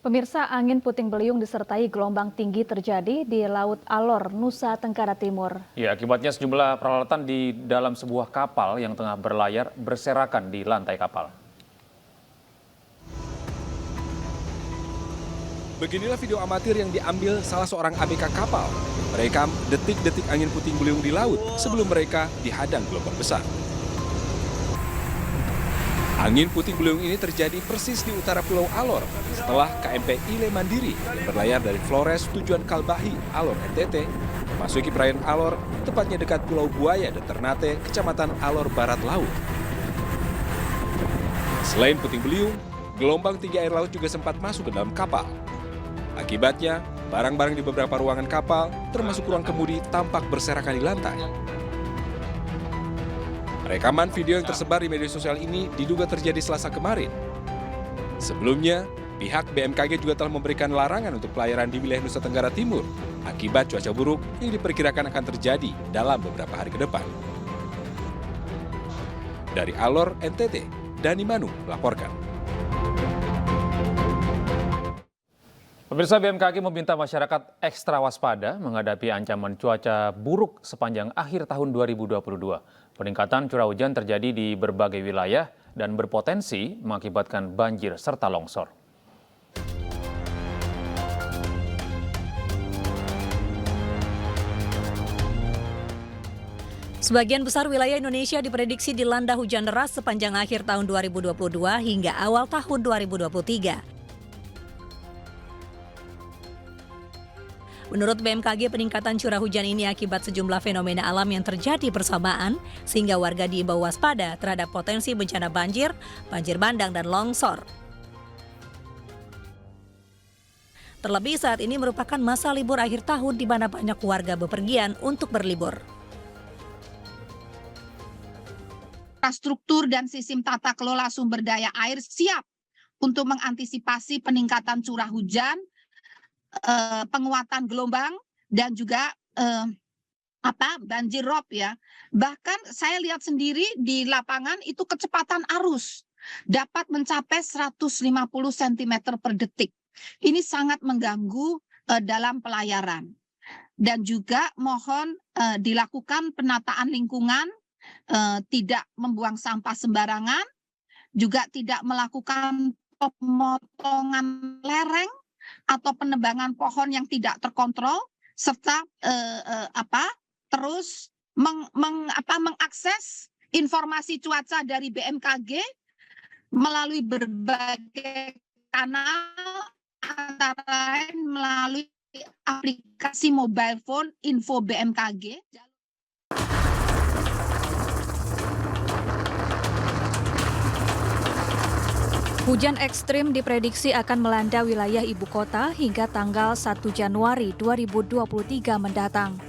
Pemirsa, angin puting beliung disertai gelombang tinggi terjadi di Laut Alor, Nusa Tenggara Timur. Ya, akibatnya sejumlah peralatan di dalam sebuah kapal yang tengah berlayar berserakan di lantai kapal. Beginilah video amatir yang diambil salah seorang ABK kapal. Merekam detik-detik angin puting beliung di laut sebelum mereka dihadang gelombang besar. Angin puting beliung ini terjadi persis di utara Pulau Alor setelah KMP Ile Mandiri yang berlayar dari Flores tujuan Kalbahi, Alor, NTT, memasuki perairan Alor, tepatnya dekat Pulau Buaya dan Ternate, Kecamatan Alor Barat Laut. Selain puting beliung, gelombang tinggi air laut juga sempat masuk ke dalam kapal. Akibatnya, barang-barang di beberapa ruangan kapal, termasuk ruang kemudi, tampak berserakan di lantai. Rekaman video yang tersebar di media sosial ini diduga terjadi Selasa kemarin. Sebelumnya, pihak BMKG juga telah memberikan larangan untuk pelayaran di wilayah Nusa Tenggara Timur akibat cuaca buruk yang diperkirakan akan terjadi dalam beberapa hari ke depan. Dari Alor, NTT, Dani Manu melaporkan. Pemirsa, BMKG meminta masyarakat ekstra waspada menghadapi ancaman cuaca buruk sepanjang akhir tahun 2022. Peningkatan curah hujan terjadi di berbagai wilayah dan berpotensi mengakibatkan banjir serta longsor. Sebagian besar wilayah Indonesia diprediksi dilanda hujan deras sepanjang akhir tahun 2022 hingga awal tahun 2023. Menurut BMKG, peningkatan curah hujan ini akibat sejumlah fenomena alam yang terjadi bersamaan, sehingga warga diimbau waspada terhadap potensi bencana banjir, banjir bandang, dan longsor. Terlebih saat ini merupakan masa libur akhir tahun di mana banyak warga bepergian untuk berlibur. Infrastruktur dan sistem tata kelola sumber daya air siap untuk mengantisipasi peningkatan curah hujan, penguatan gelombang dan juga banjir rob ya. Bahkan saya lihat sendiri di lapangan itu kecepatan arus dapat mencapai 150 cm per detik. Ini sangat mengganggu dalam pelayaran. Dan juga mohon dilakukan penataan lingkungan, tidak membuang sampah sembarangan, juga tidak melakukan pemotongan lereng atau penebangan pohon yang tidak terkontrol, serta terus mengakses informasi cuaca dari BMKG melalui berbagai kanal, antara lain melalui aplikasi mobile phone Info BMKG. Hujan ekstrim diprediksi akan melanda wilayah ibu kota hingga tanggal 1 Januari 2023 mendatang.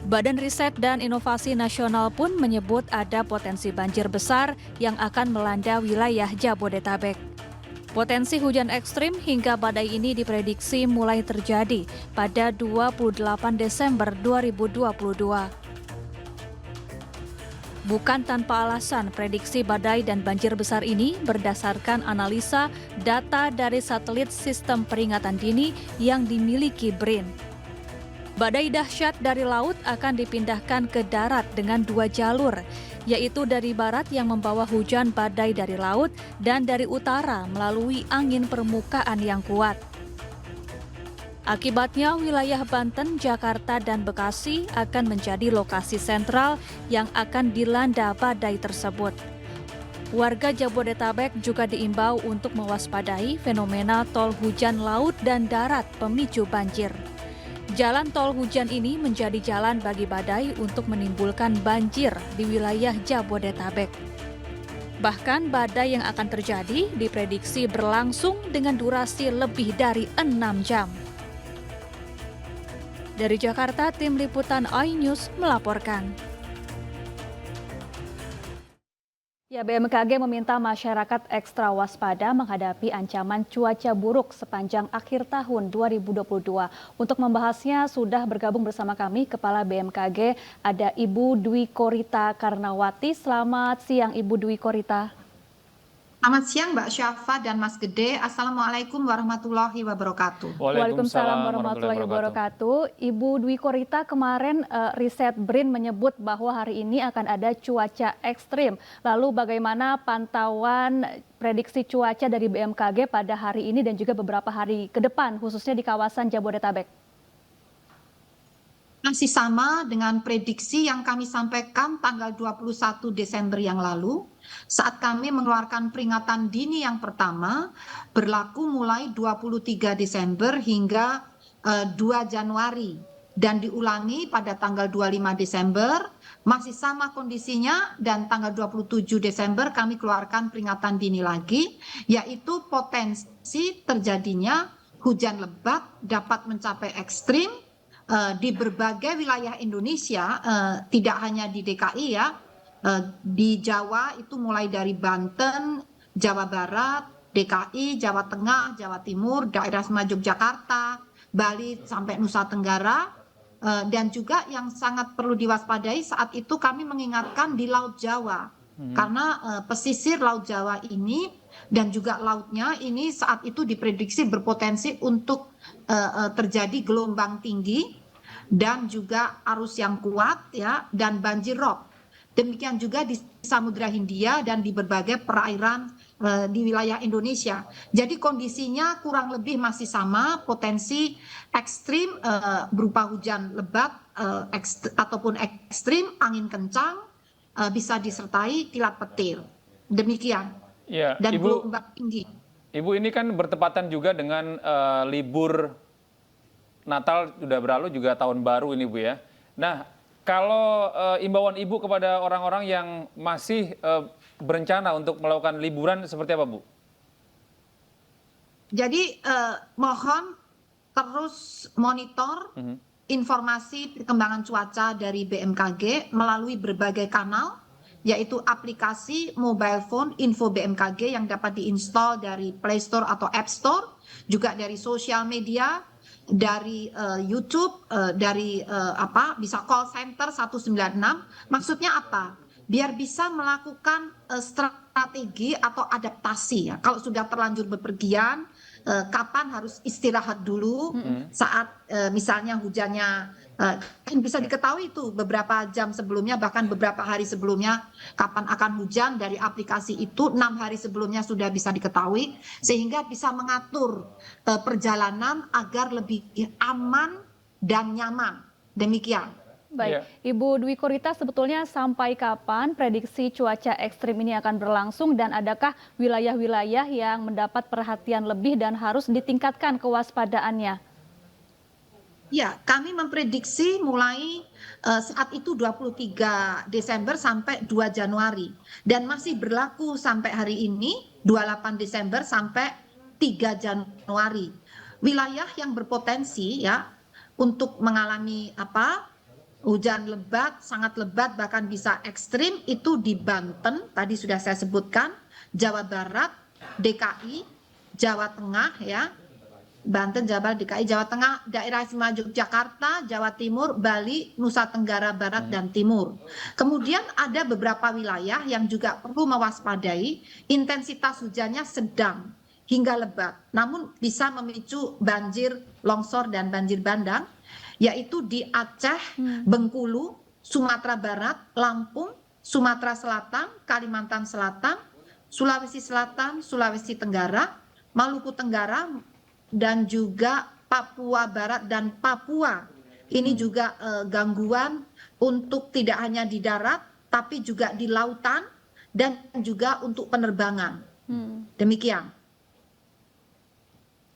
Badan Riset dan Inovasi Nasional pun menyebut ada potensi banjir besar yang akan melanda wilayah Jabodetabek. Potensi hujan ekstrim hingga badai ini diprediksi mulai terjadi pada 28 Desember 2022. Bukan tanpa alasan, prediksi badai dan banjir besar ini berdasarkan analisa data dari satelit sistem peringatan dini yang dimiliki BRIN. Badai dahsyat dari laut akan dipindahkan ke darat dengan 2 jalur, yaitu dari barat yang membawa hujan badai dari laut dan dari utara melalui angin permukaan yang kuat. Akibatnya, wilayah Banten, Jakarta, dan Bekasi akan menjadi lokasi sentral yang akan dilanda badai tersebut. Warga Jabodetabek juga diimbau untuk mewaspadai fenomena tol hujan laut dan darat pemicu banjir. Jalan tol hujan ini menjadi jalan bagi badai untuk menimbulkan banjir di wilayah Jabodetabek. Bahkan badai yang akan terjadi diprediksi berlangsung dengan durasi lebih dari 6 jam. Dari Jakarta, tim liputan iNews melaporkan. Ya, BMKG meminta masyarakat ekstra waspada menghadapi ancaman cuaca buruk sepanjang akhir tahun 2022. Untuk membahasnya sudah bergabung bersama kami Kepala BMKG, ada Ibu Dwi Korita Karnawati. Selamat siang Ibu Dwi Korita. Selamat siang Mbak Syafa dan Mas Gede. Assalamualaikum warahmatullahi wabarakatuh. Waalaikumsalam warahmatullahi wabarakatuh. Ibu Dwi Korita, kemarin riset BRIN menyebut bahwa hari ini akan ada cuaca ekstrim. Lalu bagaimana pantauan prediksi cuaca dari BMKG pada hari ini dan juga beberapa hari ke depan, khususnya di kawasan Jabodetabek? Masih sama dengan prediksi yang kami sampaikan tanggal 21 Desember yang lalu saat kami mengeluarkan peringatan dini yang pertama berlaku mulai 23 Desember hingga 2 Januari dan diulangi pada tanggal 25 Desember masih sama kondisinya dan tanggal 27 Desember kami keluarkan peringatan dini lagi yaitu potensi terjadinya hujan lebat dapat mencapai ekstrim di berbagai wilayah Indonesia, tidak hanya di DKI ya, di Jawa itu mulai dari Banten, Jawa Barat, DKI, Jawa Tengah, Jawa Timur, daerah Sema Yogyakarta, Bali sampai Nusa Tenggara, dan juga yang sangat perlu diwaspadai saat itu kami mengingatkan di Laut Jawa, karena pesisir Laut Jawa ini dan juga lautnya ini saat itu diprediksi berpotensi untuk terjadi gelombang tinggi dan juga arus yang kuat ya dan banjir rob. Demikian juga di Samudra Hindia dan di berbagai perairan di wilayah Indonesia. Jadi kondisinya kurang lebih masih sama, potensi ekstrim berupa hujan lebat ataupun ekstrim, angin kencang, bisa disertai kilat petir. Demikian. Ya, Dan Ibu, gelombang tinggi. Ibu ini kan bertepatan juga dengan libur Natal sudah berlalu juga tahun baru ini Bu ya. Nah, kalau imbauan Ibu kepada orang-orang yang masih berencana untuk melakukan liburan seperti apa Bu? Jadi mohon terus monitor informasi perkembangan cuaca dari BMKG melalui berbagai kanal, yaitu aplikasi mobile phone info BMKG yang dapat diinstal dari Play Store atau App Store, juga dari sosial media, dari YouTube, dari bisa call center 196. Maksudnya apa? Biar bisa melakukan strategi atau adaptasi ya. Kalau sudah terlanjur bepergian, kapan harus istirahat dulu saat misalnya hujannya kan bisa diketahui itu beberapa jam sebelumnya bahkan beberapa hari sebelumnya kapan akan hujan dari aplikasi itu 6 hari sebelumnya sudah bisa diketahui sehingga bisa mengatur perjalanan agar lebih aman dan nyaman. Demikian. Baik, Ibu Dwi Korita, sebetulnya sampai kapan prediksi cuaca ekstrim ini akan berlangsung dan adakah wilayah-wilayah yang mendapat perhatian lebih dan harus ditingkatkan kewaspadaannya? Ya, kami memprediksi mulai saat itu 23 Desember sampai 2 Januari dan masih berlaku sampai hari ini 28 Desember sampai 3 Januari. Wilayah yang berpotensi ya untuk mengalami hujan lebat, sangat lebat, bahkan bisa ekstrim itu di Banten, tadi sudah saya sebutkan, Jawa Barat, DKI, Jawa Tengah ya, Banten, Jawa Barat, DKI, Jawa Tengah, daerah Sema Yogyakarta, Jawa Timur, Bali, Nusa Tenggara Barat dan Timur. Kemudian ada beberapa wilayah yang juga perlu mewaspadai intensitas hujannya sedang hingga lebat, namun bisa memicu banjir, longsor dan banjir bandang, yaitu di Aceh, Bengkulu, Sumatera Barat, Lampung, Sumatera Selatan, Kalimantan Selatan, Sulawesi Selatan, Sulawesi Tenggara, Maluku Tenggara, dan juga Papua Barat dan Papua. Ini juga gangguan untuk tidak hanya di darat, tapi juga di lautan dan juga untuk penerbangan. Demikian.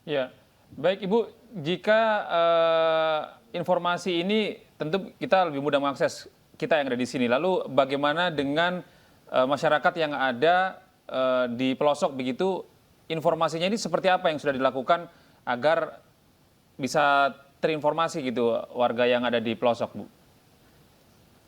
Ya, baik Ibu, jika informasi ini tentu kita lebih mudah mengakses kita yang ada di sini. Lalu bagaimana dengan masyarakat yang ada di pelosok begitu, informasinya ini seperti apa yang sudah dilakukan agar bisa terinformasi gitu warga yang ada di pelosok, Bu?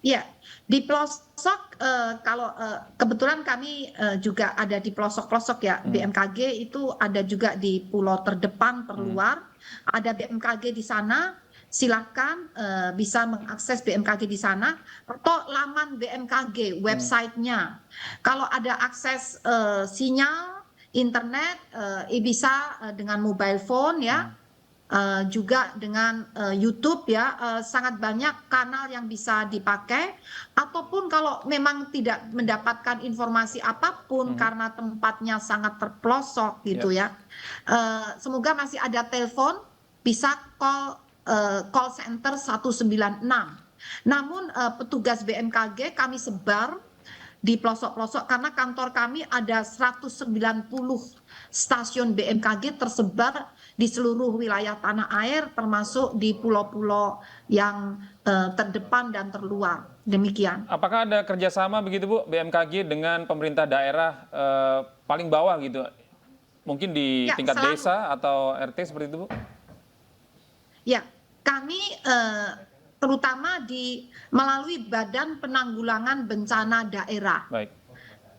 Ya, di pelosok kalau kebetulan kami juga ada di pelosok-pelosok ya. BMKG itu ada juga di pulau terdepan, terluar. Ada BMKG di sana silakan bisa mengakses BMKG di sana atau laman BMKG websitenya. Kalau ada akses sinyal internet, bisa dengan mobile phone ya, juga dengan YouTube ya, sangat banyak kanal yang bisa dipakai. Ataupun kalau memang tidak mendapatkan informasi apapun karena tempatnya sangat terpelosok gitu ya, semoga masih ada telepon, bisa call center 196. Namun petugas BMKG kami sebar di pelosok-pelosok karena kantor kami ada 190 stasiun BMKG tersebar di seluruh wilayah tanah air, termasuk di pulau-pulau yang terdepan dan terluar. Demikian. Apakah ada kerjasama begitu Bu BMKG dengan pemerintah daerah paling bawah gitu? Mungkin di Ya, tingkat selalu. desa atau RT seperti itu Bu? Ya, kami terutama melalui Badan Penanggulangan Bencana Daerah. Baik.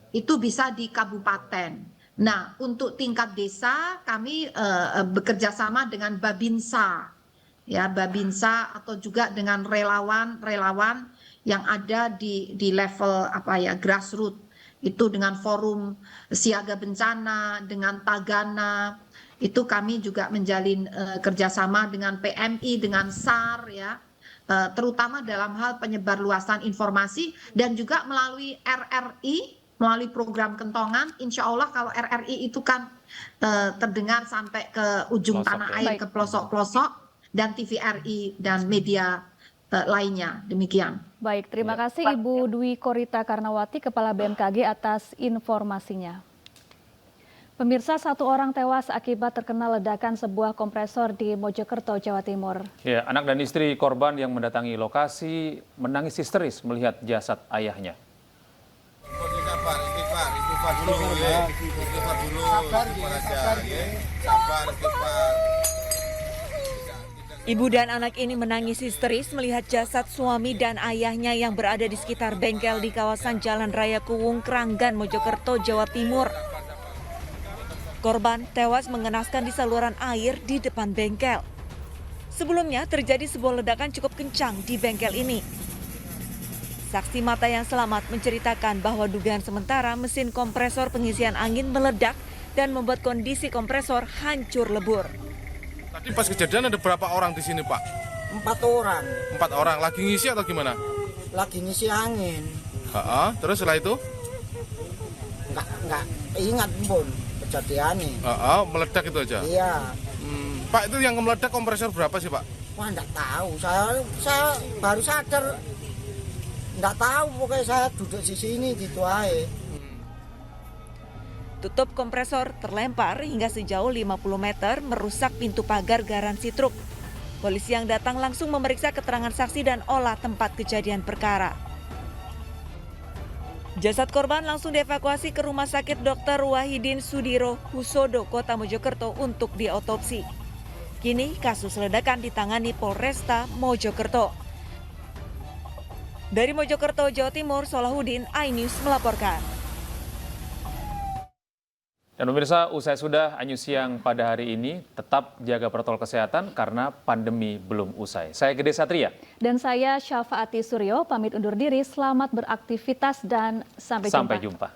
Itu bisa di kabupaten. Nah, untuk tingkat desa kami bekerja sama dengan Babinsa, ya Babinsa, atau juga dengan relawan-relawan yang ada di level grassroots. Itu dengan forum siaga bencana, dengan Tagana. Itu kami juga menjalin kerjasama dengan PMI, dengan SAR ya. Terutama dalam hal penyebarluasan informasi, dan juga melalui RRI, melalui program Kentongan. Insya Allah kalau RRI itu kan terdengar sampai ke ujung Pelosok, tanah ya. air, Baik. ke pelosok-pelosok, dan TVRI dan media lainnya. Demikian. Baik, terima kasih Ibu Dwi Korita Karnawati, Kepala BMKG atas informasinya. Pemirsa, 1 orang tewas akibat terkena ledakan sebuah kompresor di Mojokerto, Jawa Timur. Ya, anak dan istri korban yang mendatangi lokasi menangis histeris melihat jasad ayahnya. Istighfar dulu, sabar aja, sabar, istighfar. Ibu dan anak ini menangis histeris melihat jasad suami dan ayahnya yang berada di sekitar bengkel di kawasan Jalan Raya Kuwung, Kranggan, Mojokerto, Jawa Timur. Korban tewas mengenaskan di saluran air di depan bengkel. Sebelumnya terjadi sebuah ledakan cukup kencang di bengkel ini. Saksi mata yang selamat menceritakan bahwa dugaan sementara mesin kompresor pengisian angin meledak dan membuat kondisi kompresor hancur lebur. Tadi pas kejadian ada berapa orang di sini, Pak? 4 orang 4 orang, lagi ngisi atau gimana? lagi ngisi angin. Terus setelah itu? Nggak ingat pun kejadiannya. Meledak itu aja? Iya. Pak, itu yang meledak kompresor berapa sih, Pak? Wah, nggak tahu. Saya baru sadar. Nggak tahu, pokoknya saya duduk di sini gitu aja. Tutup kompresor terlempar hingga sejauh 50 meter merusak pintu pagar garansi truk. Polisi yang datang langsung memeriksa keterangan saksi dan olah tempat kejadian perkara. Jasad korban langsung dievakuasi ke Rumah Sakit Dr. Wahidin Sudiro Husodo, Kota Mojokerto untuk diotopsi. Kini kasus ledakan ditangani Polresta Mojokerto. Dari Mojokerto, Jawa Timur, Solahuddin, iNews melaporkan. Dan pemirsa, usai sudah Anyus Siang pada hari ini, tetap jaga protokol kesehatan karena pandemi belum usai. Saya Gede Satria. Dan saya Syafaati Suryo, pamit undur diri, selamat beraktivitas dan sampai jumpa. Sampai jumpa.